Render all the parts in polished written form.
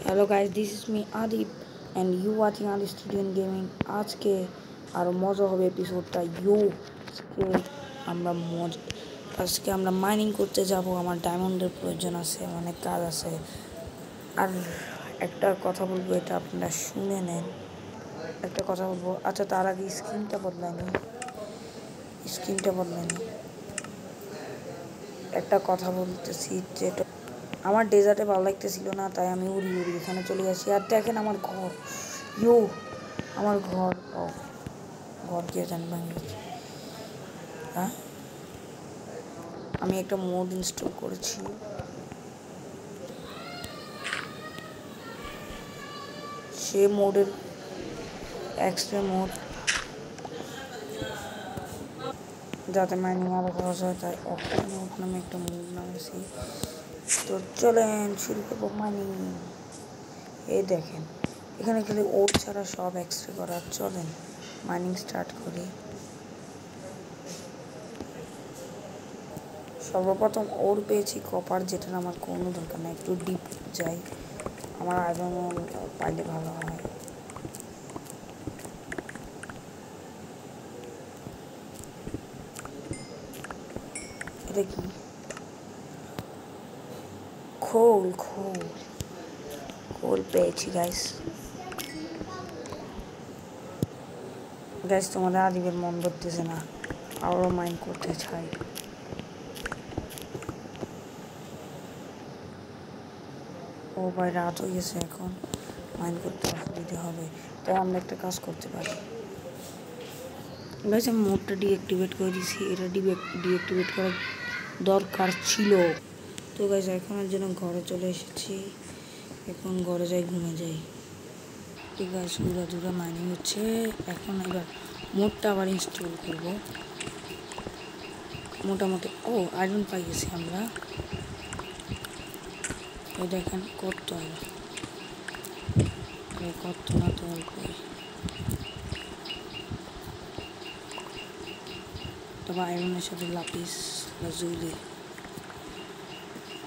Hello guys, this is me Adip and you watching Adip studio gaming. आज के और मजा হবে এপিসোডটা আজকে আমরা মাইনিং করতে যাব। আমার ডায়মন্ডের প্রয়োজন আছে, অনেক কাজ আছে। আর একটা কথা বলবো, এটা আপনারা শুনে নেন। একটা কথা বলবো, আচ্ছা তার আগে স্ক্রিনটা বদলায়নি। একটা কথা বলতেছি, যেটা আমার ডেজার্টে ভালো লাগতেছিল না, তাই আমি উড়ি এখানে চলে আসি। আর দেখেন আমার ঘর, আমার ঘর কে জানবেন। হ্যাঁ, আমি একটা মোড ইনস্টল করেছি। সে মোডের এক্সট্রা মোড, যাতে মাইনিং আরও সহজ হয়, তাই মোড নামে একটা মোড নামেছি। তো চলেন শুরু করবো মাইনিং। এই দেখেন, এখানে খালি ওর ছাড়া সব এক্সট্রা করা। চলেন মাইনিং স্টার্ট করি। সর্বপ্রথম ওর পেয়েছি কপার, যেটার আমার কোনো দরকার নেই। একটু ডিপ যাই, আমার আয়রন পাইলে ভালো হয়। এটা কি? খোল পেয়েছি গাইস। তোমাদের আদিবের মন ধরতেছে না, আরও মাইন্ড করতে চাই। ও ভাই, রাত হয়ে গেছে, এখন মাইন্ড করতে অসুবিধা হবে, তাই আমরা একটা কাজ করতে পারি। গাইস, আমি মোডটা ডিঅ্যাক্টিভেট করে দিয়েছি। এটা ডিঅ্যাক্টিভেট করার দরকার ছিল। তো গাইস, এখনের জন্য ঘরে চলে এসেছি। এখন ঘরে যাই, ঘুমে যাই। ঠিক আছে, দূরা মাইনিং হচ্ছে। এখন এবার মোডটা আবার ইনস্টল করব মোটামুটি। আয়রন পাই গেছি আমরা। এই দেখেন কত না, তো অল্পই। তবে আয়রনের সাথে লাপিস লাজুলি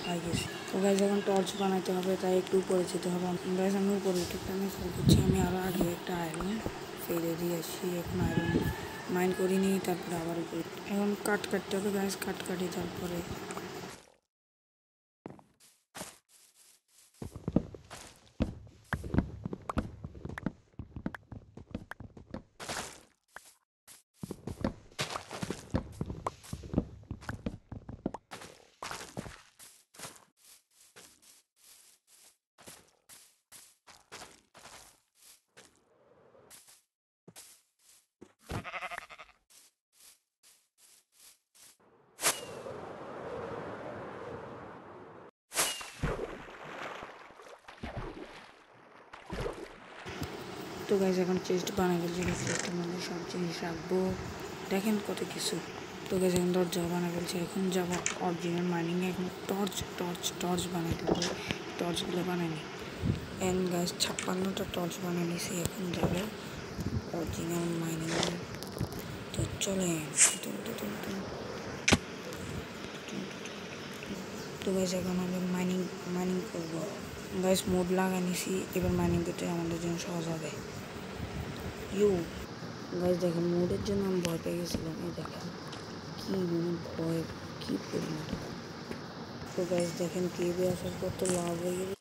পাই গেছি। তো গাইস, এখন টর্চ বানাইতে হবে, তাই একটু উপরে যেতে হবে। গাইস, আমি উপরে উঠে আমি ফেল করছি। আমি আরও আগে একটা আয়রন ফেলে দিয়ে আসি। এখন আয়রন মাইন্ড করিনি, তারপরে আবার উপরে এখন কাটতে হবে গাইস। কাটি তারপরে তো গাইস, এখন চেস্ট বানাই ফেলছি। চেস্টের মধ্যে সব জিনিস রাখবো। দেখেন কত কিছু। তো গাইস, এখন দরজা বানাই ফেলছি। এখন যাবো অরিজিনাল মাইনিংয়ে। এখন টর্চ বানাইতে হবে। টর্চগুলো বানাইনি। এন্ড গাইস, 56টা টর্চ বানিয়ে নিয়েছি। এখন যাবো অরিজিনাল মাইনিংয়ে। তো চলে তো গাইস, এখন আমরা মাইনিং করবো। গাইস, মোড লাগাই নিছি। এবার মাইনিং করতে আমাদের জন্য সহজ হবে। গাইস দেখেন, মোডের জন্য আমি ভয় পেয়ে গেছিলাম। এই দেখেন কি ভয়, কি পরিমাণ। তো গাইস দেখেন, কেবে আসার পর তো লাভ হয়ে গেল।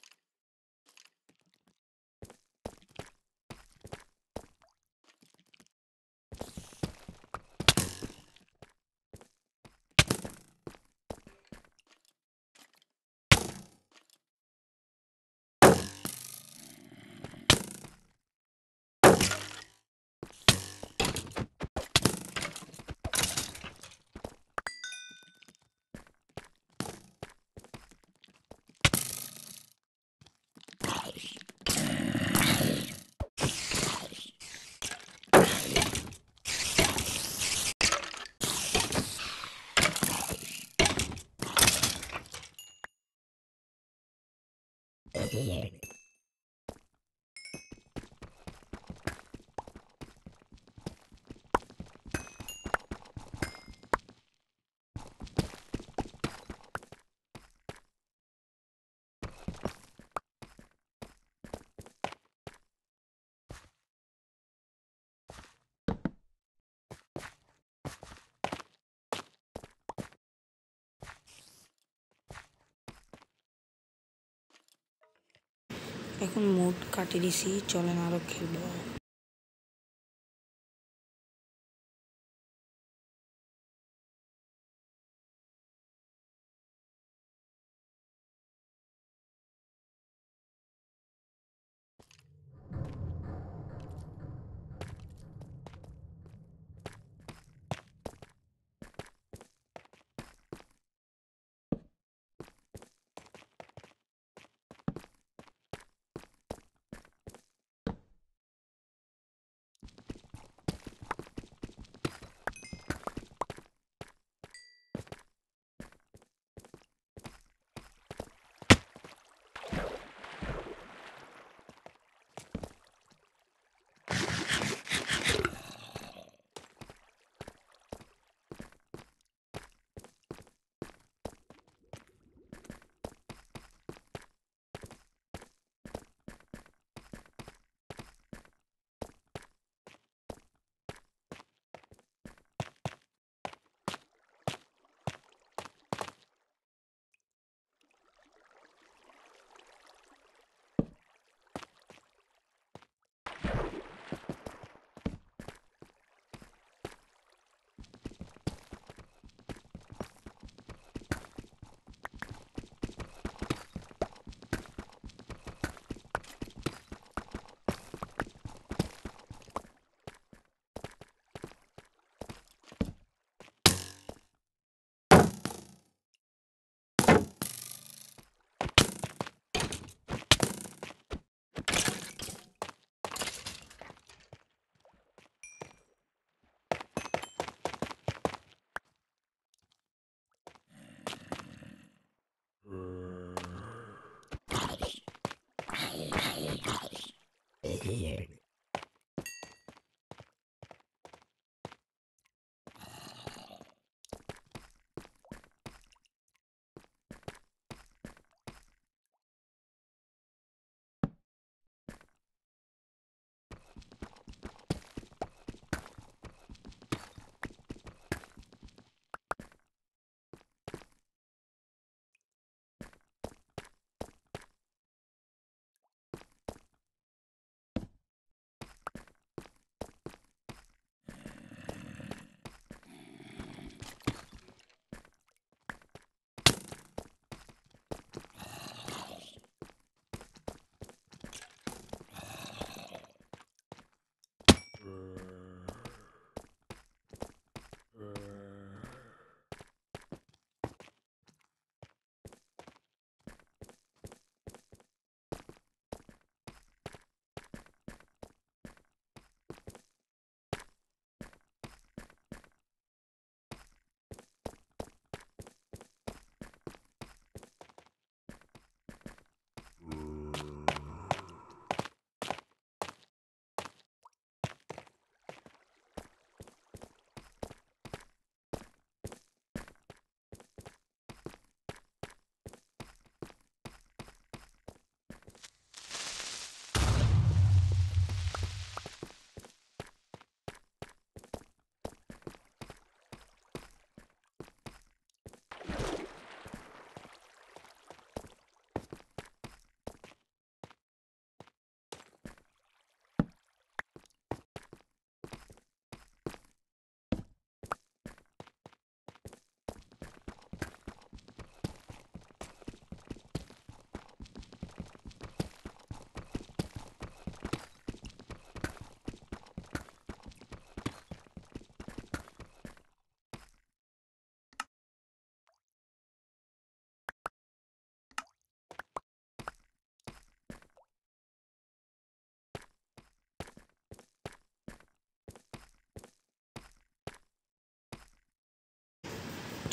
এখন মুড কাটিয়ে দিছি, চলেন আরও খেলবো।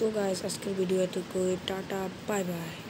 তো গাইস, আজকের ভিডিও এটুকুই। Tata, bye bye.